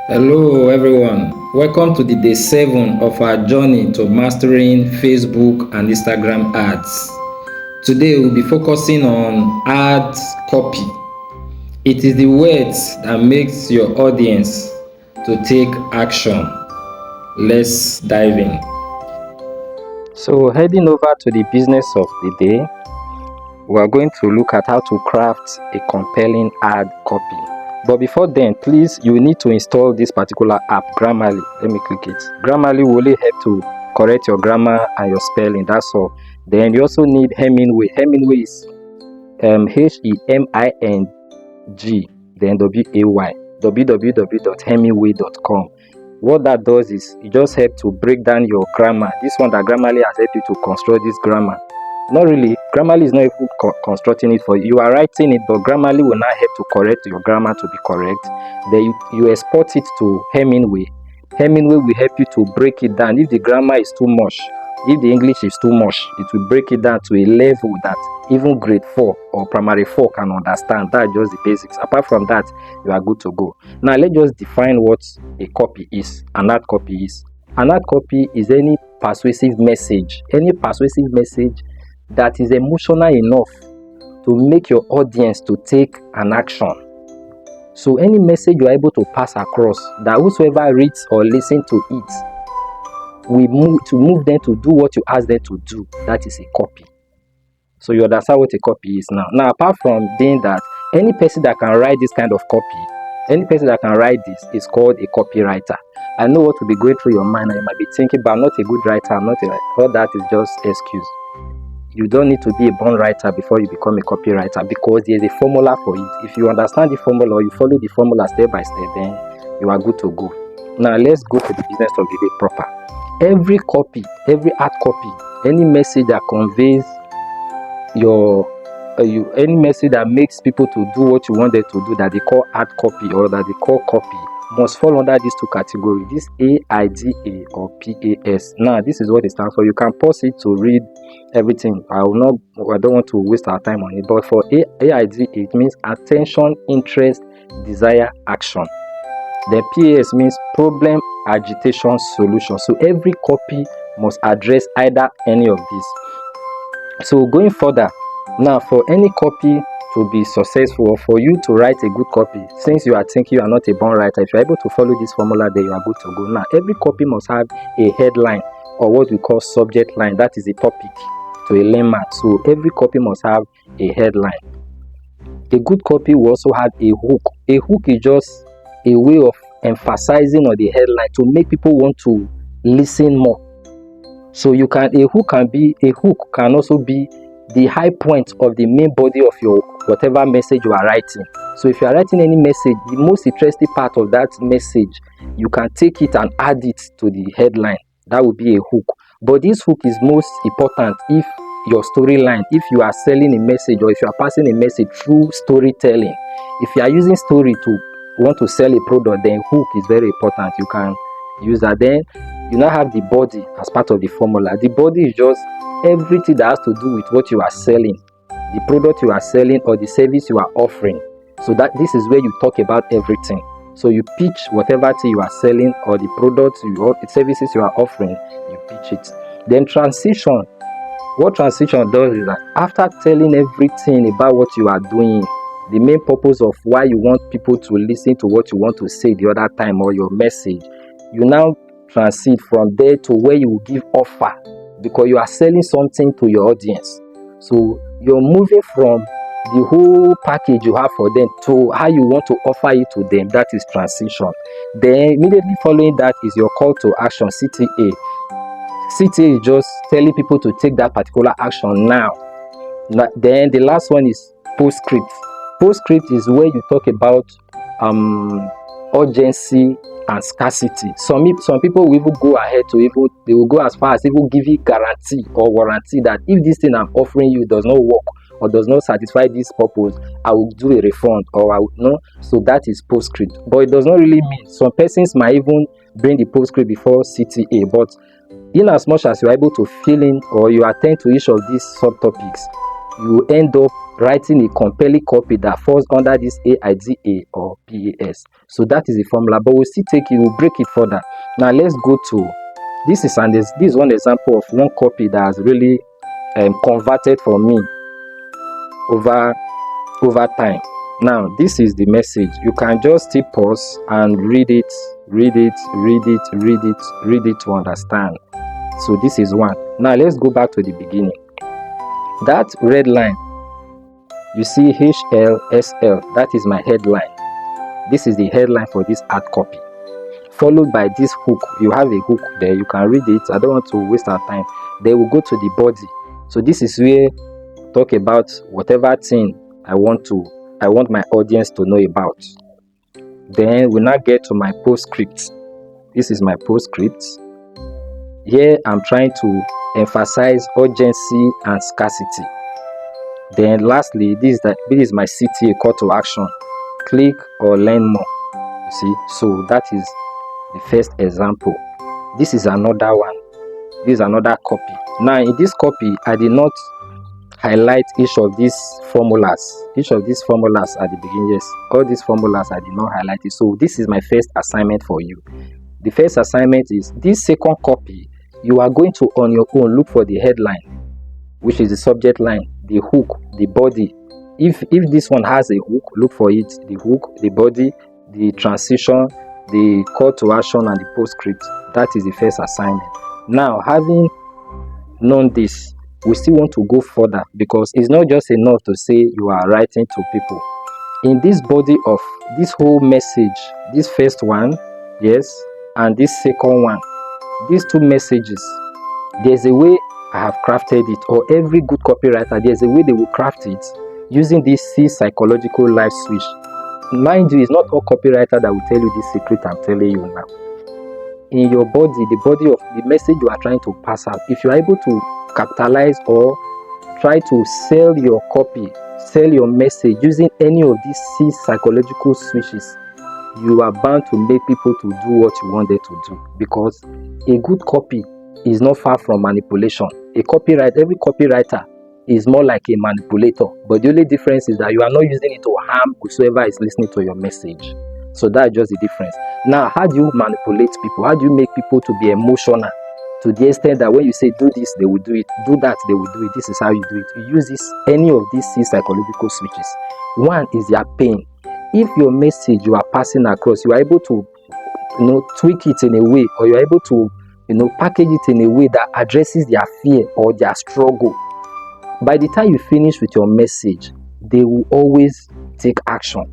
Hello, everyone. Welcome to the day 7 of our journey to mastering Facebook and Instagram ads. Today, we'll be focusing on ad copy. It is the words that makes your audience to take action. Let's dive in. So, heading over to the business of the day, we are going to look at how to craft a compelling ad copy. But before then, please, you need to install this particular app, Grammarly. Let me click it. Grammarly will only help to correct your grammar and your spelling, that's all. Then you also need Hemingway. Hemingway is Heming, then WAY, www.hemingway.com. What that does is it just helps to break down your grammar. This one that Grammarly has helped you to construct this grammar. Not really. Grammarly is not even constructing it for you. You are writing it, but Grammarly will not help to correct your grammar to be correct. Then you export it to Hemingway. Hemingway will help you to break it down. If the grammar is too much, if the English is too much, it will break it down to a level that even grade 4 or primary 4 can understand. That's just the basics. Apart from that, you are good to go. Now, let's just define what a copy is, an ad copy is. An ad copy is any persuasive message that is emotional enough to make your audience to take an action. So any message you are able to pass across that whosoever reads or listens to it will move them to do what you ask them to do. That is a copy. So you understand what a copy is now. Now, apart from doing that, any person that can write this kind of copy, any person that can write this is called a copywriter. I know what will be going through your mind, and you might be thinking, but I'm not a good writer, all that is just excuse. You don't need to be a born writer before you become a copywriter, because there's a formula for it. If you understand the formula or you follow the formula step by step, then you are good to go. Now, let's go to the business of the day proper. Every copy, every ad copy, any message that conveys any message that makes people to do what you want them to do, that they call ad copy or that they call copy, must fall under these two categories, this AIDA or PAS. Now, this is what it stands for. You can pause it to read everything. I don't want to waste our time on it. But for AIDA, it means attention, interest, desire, action. Then PAS means problem, agitation, solution. So every copy must address either any of these. So going further, now for any copy to be successful, or for you to write a good copy, since you are thinking you are not a born writer, if you are able to follow this formula, then you are good to go. Now, every copy must have a headline, or what we call subject line. That is a topic to a layman. So every copy must have a headline. A good copy will also have a hook. A hook is just a way of emphasizing on the headline to make people want to listen more. So a hook can also be the high point of the main body of your whatever message you are writing. So if you are writing any message, the most interesting part of that message, you can take it and add it to the headline. That would be a hook. But this hook is most important if your storyline, if you are selling a message, or if you are passing a message through storytelling. If you are using story to want to sell a product, then hook is very important. You can use that. Then you now have the body as part of the formula. The body is just everything that has to do with what you are selling, the product you are selling or the service you are offering. So that this is where you talk about everything. So you pitch whatever thing you are selling, or the products or the services you are offering, you pitch it. Then transition. What transition does is that after telling everything about what you are doing, the main purpose of why you want people to listen to what you want to say the other time, or your message, you now transit from there to where you will give offer, because you are selling something to your audience. So you're moving from the whole package you have for them to how you want to offer it to them. That is transition. Then immediately following that is your call to action, CTA. CTA is just telling people to take that particular action now. Then the last one is postscript. Postscript is where you talk about urgency and scarcity. Some people will even go ahead to they will go as far as even give you guarantee or warranty that if this thing I'm offering you does not work or does not satisfy this purpose, I will do a refund, or I will no. So that is postscript. But it does not really mean, some persons might even bring the postscript before CTA, but in as much as you are able to fill in or you attend to each of these subtopics, you end up writing a compelling copy that falls under this AIDA or PAS. So that is the formula, but we'll still take it, we'll break it further. Now let's go to this is one example of one copy that has really converted for me over time. Now this is the message. You can just still pause and read it to understand. So this is one. Now let's go back to the beginning. That red line, you see HLSL, that is my headline. This is the headline for this hard copy, followed by this hook. You have a hook there, you can read it. I don't want to waste our time. Then we'll go to the body. So this is where talk about whatever thing I want my audience to know about. Then we'll now get to my postscript. This is my postscript. Here I'm trying to emphasize urgency and scarcity. Then lastly, this is my CTA, call to action. Click or learn more. You see, so that is the first example. This is another one. This is another copy. Now in this copy, I did not highlight each of these formulas. Each of these formulas at the beginning, yes, all these formulas I did not highlight it. So this is my first assignment for you. The first assignment is this second copy. You are going to on your own look for the headline, which is the subject line, the hook, the body. If this one has a hook, look for it, the hook, the body, the transition, the call to action, and the postscript. That is the first assignment. Now, having known this, we still want to go further, because it's not just enough to say you are writing to people. In this body of this whole message, this first one, yes, and this second one, these two messages, there's a way I have crafted it, or every good copywriter, there's a way they will craft it using this C psychological life switch. Mind you, it's not all copywriter that will tell you this secret I'm telling you now. In your body, the body of the message you are trying to pass out, if you are able to capitalize or try to sell your copy, sell your message using any of these C psychological switches, you are bound to make people to do what you want them to do, because a good copy is not far from manipulation. Every copywriter is more like a manipulator, but the only difference is that you are not using it to harm whoever is listening to your message. So that's just the difference. Now, how do you manipulate people? How do you make people to be emotional to the extent that when you say do this, they will do it, do that, they will do it? This is how you do it. You use any of these C psychological switches. One is their pain. If your message you are passing across, you are able to tweak it in a way, or you are able to package it in a way that addresses their fear or their struggle, by the time you finish with your message, they will always take action.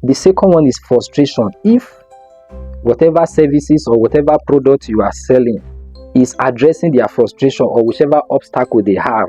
The second one is frustration. If whatever services or whatever product you are selling is addressing their frustration or whichever obstacle they have,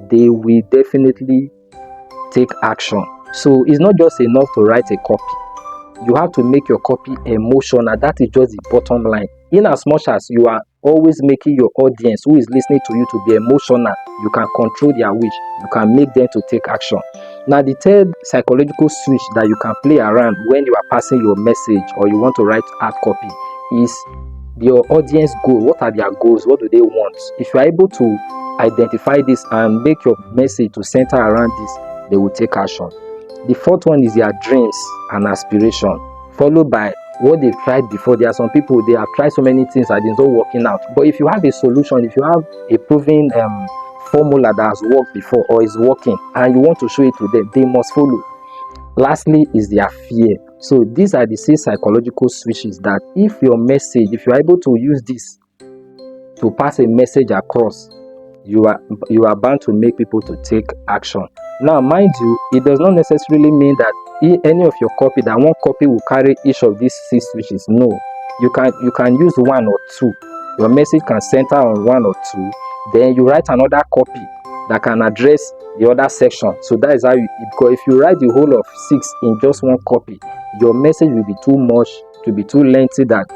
they will definitely take action. So it's not just enough to write a copy. You have to make your copy emotional. That is just the bottom line. In as much as you are always making your audience who is listening to you to be emotional, you can control their wish. You can make them to take action. Now, the third psychological switch that you can play around when you are passing your message or you want to write hard copy is your audience goal. What are their goals? What do they want? If you are able to identify this and make your message to center around this, they will take action. The fourth one is their dreams and aspiration, followed by what they've tried before. There are some people, they have tried so many things and it's not working out. But if you have a solution, if you have a proven formula that has worked before or is working and you want to show it to them, they must follow. Lastly is their fear. So these are the six psychological switches that if your message, if you are able to use this to pass a message across, you are bound to make people to take action. Now, mind you, it does not necessarily mean that any of your copy, that one copy will carry each of these six switches. No, you can use one or two. Your message can center on one or two. Then you write another copy that can address the other section. So that is how because if you write the whole of six in just one copy, your message will be too much, to be too lengthy, that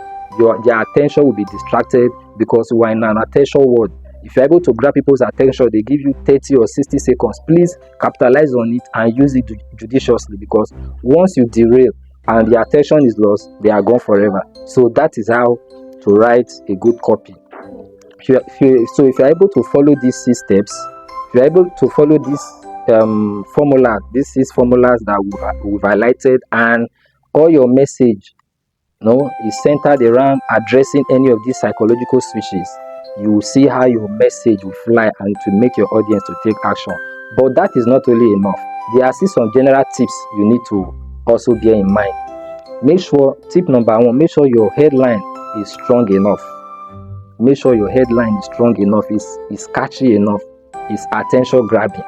their attention will be distracted, because we are in an attention world. If you're able to grab people's attention, they give you 30 or 60 seconds. Please capitalize on it and use it judiciously, because once you derail and the attention is lost, they are gone forever. So that is how to write a good copy. So if you're able to follow these 6 steps, if you're able to follow these formula. This is formulas that we've highlighted, and all your message, is centered around addressing any of these psychological switches. You will see how your message will fly and to make your audience to take action. But that is not only enough. There are some general tips you need to also bear in mind. Make sure, tip number 1, make sure your headline is strong enough. Make sure your headline is strong enough, is catchy enough, is attention grabbing.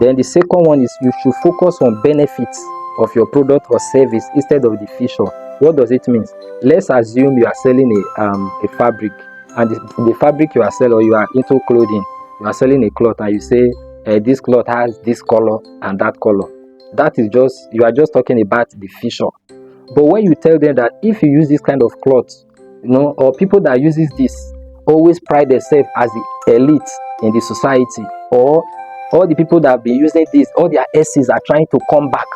Then the second one is you should focus on benefits of your product or service instead of the feature. What does it mean? Let's assume you are selling a fabric, and the fabric you are selling, or you are into clothing, you are selling a cloth, and you say this cloth has this color and that color. That is just, you are just talking about the feature. But when you tell them that if you use this kind of cloth, or people that uses this always pride themselves as the elite in the society, or all the people that have been using this, all their S's are trying to come back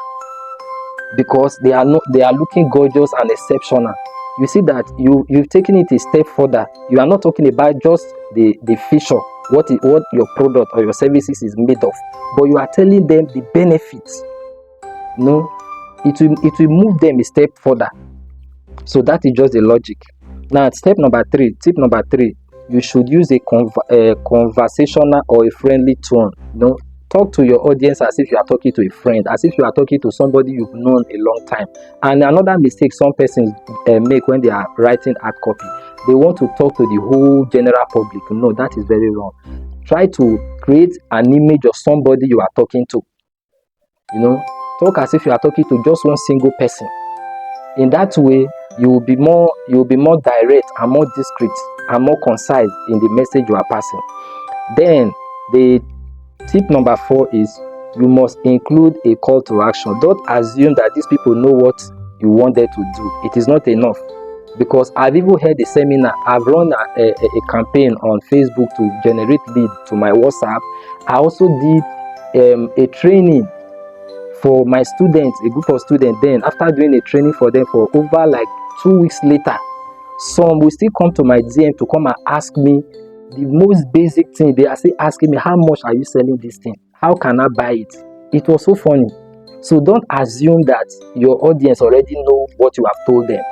because they are looking gorgeous and exceptional. You see that you've taken it a step further. You are not talking about just the feature, what your product or your services is made of, but you are telling them the benefits. It will move them a step further. So that is just the logic. Now, tip number 3, you should use a conversational or a friendly tone. Talk to your audience as if you are talking to a friend, as if you are talking to somebody you've known a long time. And another mistake some persons make when they are writing ad copy, they want to talk to the whole general public. No, that is very wrong. Try to create an image of somebody you are talking to. Talk as if you are talking to just one single person. In that way, you will be more direct and more discreet and more concise in the message you are passing. Then the tip number 4 is you must include a call to action. Don't assume that these people know what you want them to do. It is not enough, because I've even held a seminar. I've run a campaign on Facebook to generate lead to my WhatsApp. I also did a training for my students, a group of students. Then after doing a training for them for over like 2 weeks later, some will still come to my DM to come and ask me the most basic thing. They are still asking me, how much are you selling this thing? How can I buy it? It was so funny. So don't assume that your audience already know what you have told them.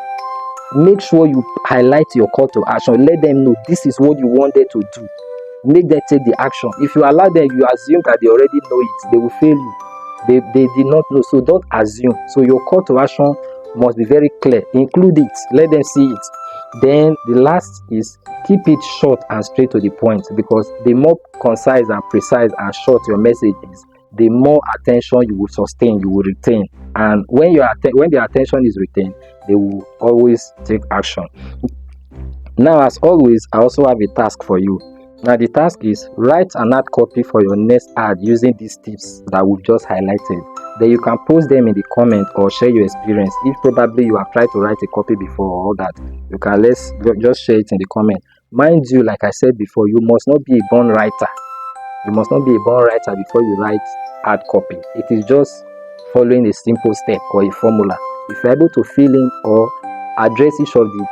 Make sure you highlight your call to action. Let them know this is what you want them to do. Make them take the action. If you allow them, you assume that they already know it, they will fail you. They did not know. So don't assume. So your call to action must be very clear. Include it. Let them see it. Then the last is keep it short and straight to the point, because the more concise and precise and short your message is, the more attention you will sustain, you will retain. And when their attention is retained, they will always take action. Now, as always, I also have a task for you. Now, the task is write an ad copy for your next ad using these tips that we've just highlighted. Then you can post them in the comment or share your experience. If probably you have tried to write a copy before or all that, you can just share it in the comment. Mind you, like I said before, you must not be a born writer. You must not be a born writer before you write ad copy. It is just following a simple step or a formula. If you're able to fill in or address each of the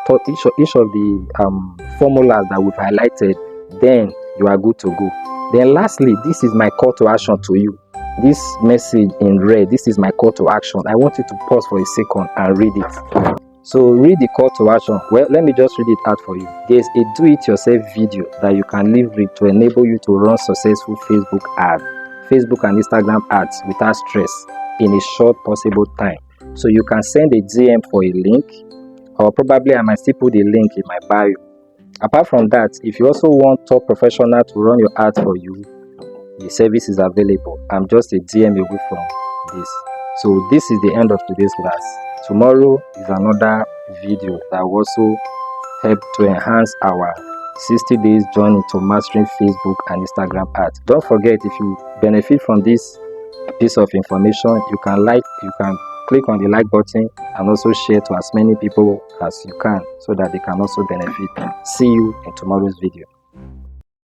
formulas that we've highlighted, then you are good to go. Then lastly, this is my call to action to you. This message in red, this is my call to action. I want you to pause for a second and read it. So read the call to action. Well, let me just read it out for you. There's a do-it-yourself video that you can leave with to enable you to run successful Facebook and Instagram ads without stress in a short possible time. So you can send a DM for a link, or probably I might still put the link in my bio. Apart from that, if you also want top professional to run your ads for you, the service is available. I'm just a DM away from this. So this is the end of today's class. Tomorrow is another video that will also help to enhance our 60 days journey to mastering Facebook and Instagram ads. Don't forget, if you benefit from this piece of information, you can click on the like button and also share to as many people as you can so that they can also benefit. See you in tomorrow's video.